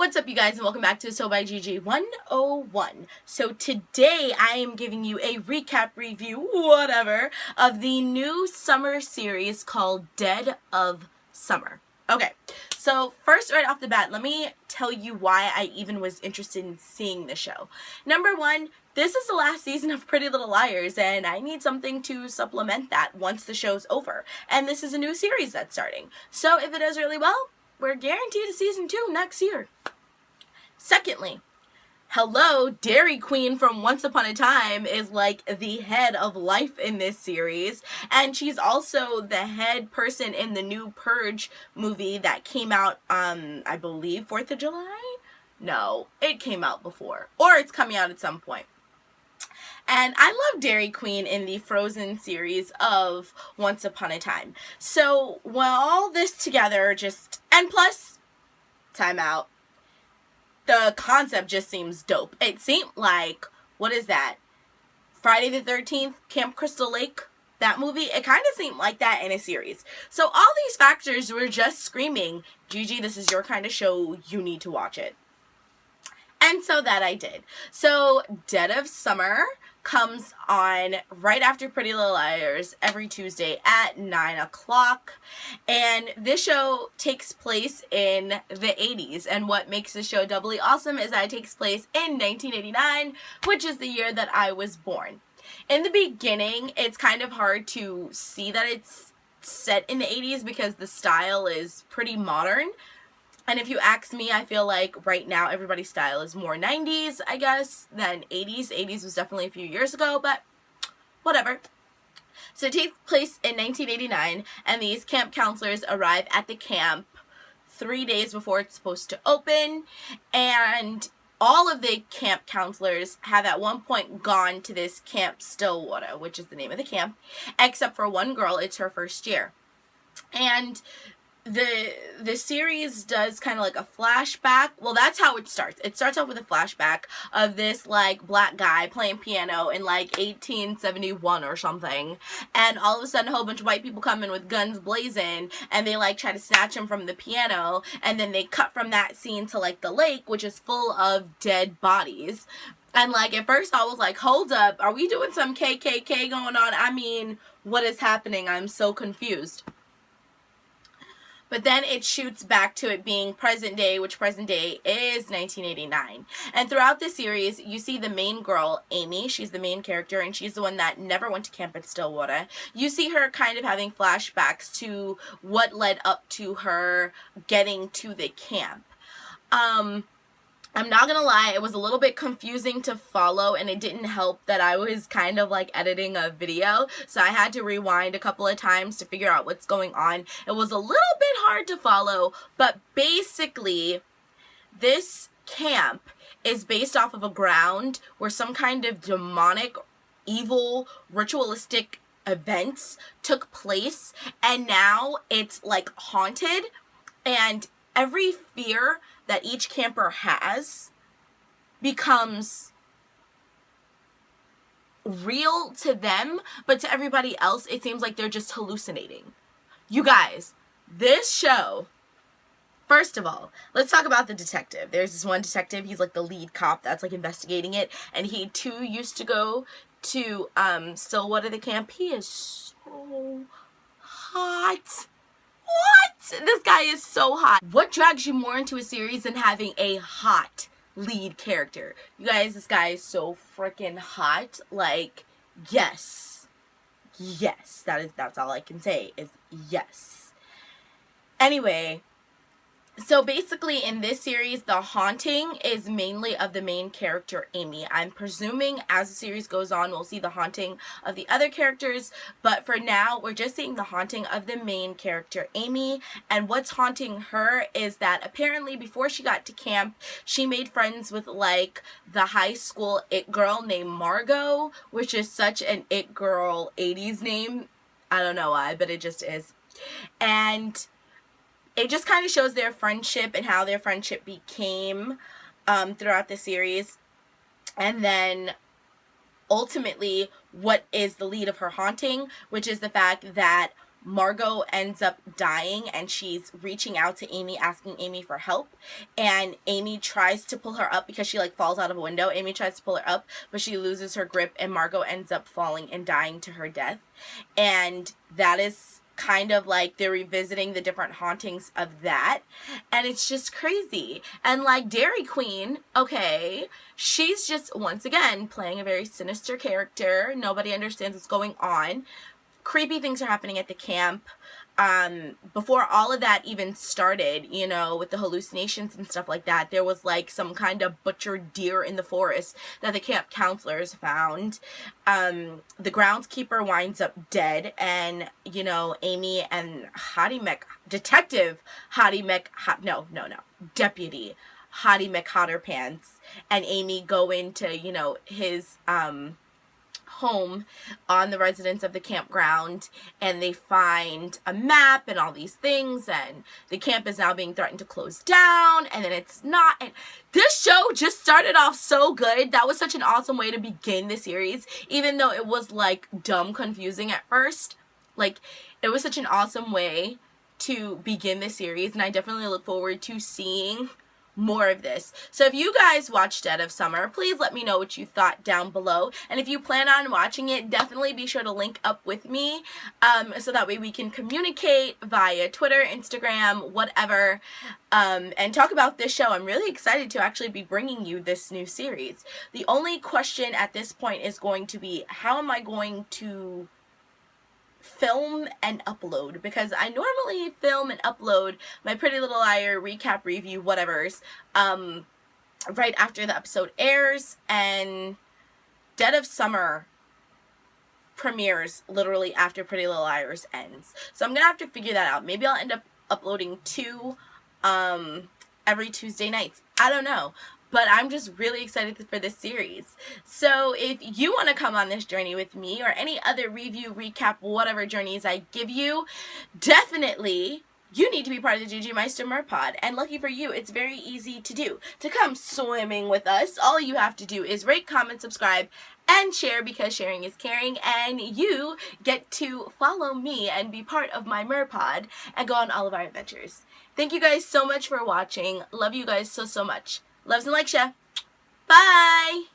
What's up, you guys, and welcome back to So by GG 101. So today I am giving you a recap review, whatever, of the new summer series called Dead of Summer. Okay, so first, right off the bat, let me tell you why I even was interested in seeing the show. Number one, this is the last season of Pretty Little Liars, and I need something to supplement that once the show's over. And this is a new series that's starting. So if it does really well, we're guaranteed a season 2 next year. Secondly, hello, Dairy Queen from Once Upon a Time is like the head of life in this series, and she's also the head person in the new Purge movie that came out, I believe 4th of July? No, it came out before, or it's coming out at some point. And I love Dairy Queen in the Frozen series of Once Upon a Time. So, well, all this together and plus, time out. The concept just seems dope. It seemed like, what is that? Friday the 13th, Camp Crystal Lake, that movie? It kind of seemed like that in a series. So all these factors were just screaming, Gigi, this is your kind of show, you need to watch it. And so that I did. So Dead of Summer comes on right after Pretty Little Liars every Tuesday at 9 o'clock. And this show takes place in the 80s. And what makes this show doubly awesome is that it takes place in 1989, which is the year that I was born. In the beginning, it's kind of hard to see that it's set in the 80s because the style is pretty modern. And if you ask me, I feel like right now everybody's style is more 90s, I guess, than 80s. 80s was definitely a few years ago, but whatever. So it takes place in 1989, and these camp counselors arrive at the camp 3 days before it's supposed to open, and all of the camp counselors have at one point gone to this Camp Stillwater, which is the name of the camp, except for one girl. It's her first year. And the series does kind of like a flashback. Well, that's how it starts. It starts off with a flashback of this like black guy playing piano in like 1871 or something, and all of a sudden a whole bunch of white people come in with guns blazing, and they like try to snatch him from the piano, and then they cut from that scene to like the lake, which is full of dead bodies. And like at first I was like, hold up, are we doing some KKK going on? I mean, what is happening? I'm so confused. But then it shoots back to it being present day, which present day is 1989. And throughout the series, you see the main girl, Amy. She's the main character, and she's the one that never went to camp at Stillwater. You see her kind of having flashbacks to what led up to her getting to the camp. I'm not gonna lie, it was a little bit confusing to follow, and it didn't help that I was kind of like editing a video, so I had to rewind a couple of times to figure out what's going on. It was a little bit hard to follow, but basically this camp is based off of a ground where some kind of demonic, evil, ritualistic events took place, and now it's like haunted, and every fear that each camper has becomes real to them, but to everybody else, it seems like they're just hallucinating. You guys, this show, first of all, let's talk about the detective. There's this one detective, he's like the lead cop that's like investigating it, and he too used to go to Stillwater, the camp. He is so hot. What? This guy is so hot. What drags you more into a series than having a hot lead character? You guys, this guy is so freaking hot. Like, yes. Yes. That's all I can say is yes. Anyway, so basically in this series, the haunting is mainly of the main character, Amy. I'm presuming as the series goes on, we'll see the haunting of the other characters, but for now, we're just seeing the haunting of the main character, Amy, and what's haunting her is that apparently before she got to camp, she made friends with like the high school it girl named Margot, which is such an it girl 80s name. I don't know why, but it just is. And it just kind of shows their friendship and how their friendship became throughout the series. And then ultimately what is the lead of her haunting, which is the fact that Margot ends up dying, and she's reaching out to Amy, asking Amy for help, and Amy tries to pull her up because she like falls out of a window. Amy tries to pull her up, but she loses her grip, and Margot ends up falling and dying to her death. And that is kind of like they're revisiting the different hauntings of that, and it's just crazy. And like Dairy Queen, okay, she's just once again playing a very sinister character. Nobody understands what's going on. Creepy things are happening at the camp. Before all of that even started, you know, with the hallucinations and stuff like that, there was like some kind of butchered deer in the forest that the camp counselors found. The groundskeeper winds up dead, and, you know, Amy and Deputy Hottie McHotterpants and Amy go into, you know, his, home on the residents of the campground, and they find a map and all these things, and the camp is now being threatened to close down, and then it's not. And this show just started off so good. That was such an awesome way to begin the series, even though it was like dumb confusing at first. Like, it was such an awesome way to begin the series, and I definitely look forward to seeing more of this. So if you guys watched Dead of Summer, please let me know what you thought down below. And if you plan on watching it, definitely be sure to link up with me, so that way we can communicate via Twitter, Instagram, whatever, and talk about this show. I'm really excited to actually be bringing you this new series. The only question at this point is going to be, how am I going to film and upload? Because I normally film and upload my Pretty Little Liar recap, review, whatever's right after the episode airs, and Dead of Summer premieres literally after Pretty Little Liars ends. So I'm gonna have to figure that out. Maybe I'll end up uploading 2 every Tuesday nights. I don't know. But I'm just really excited for this series. So if you want to come on this journey with me, or any other review, recap, whatever journeys I give you, definitely you need to be part of the Gigi Meister Merpod. And lucky for you, it's very easy to do. To come swimming with us, all you have to do is rate, comment, subscribe, and share, because sharing is caring, and you get to follow me and be part of my Merpod and go on all of our adventures. Thank you guys so much for watching. Love you guys so much. Loves and likes ya. Bye!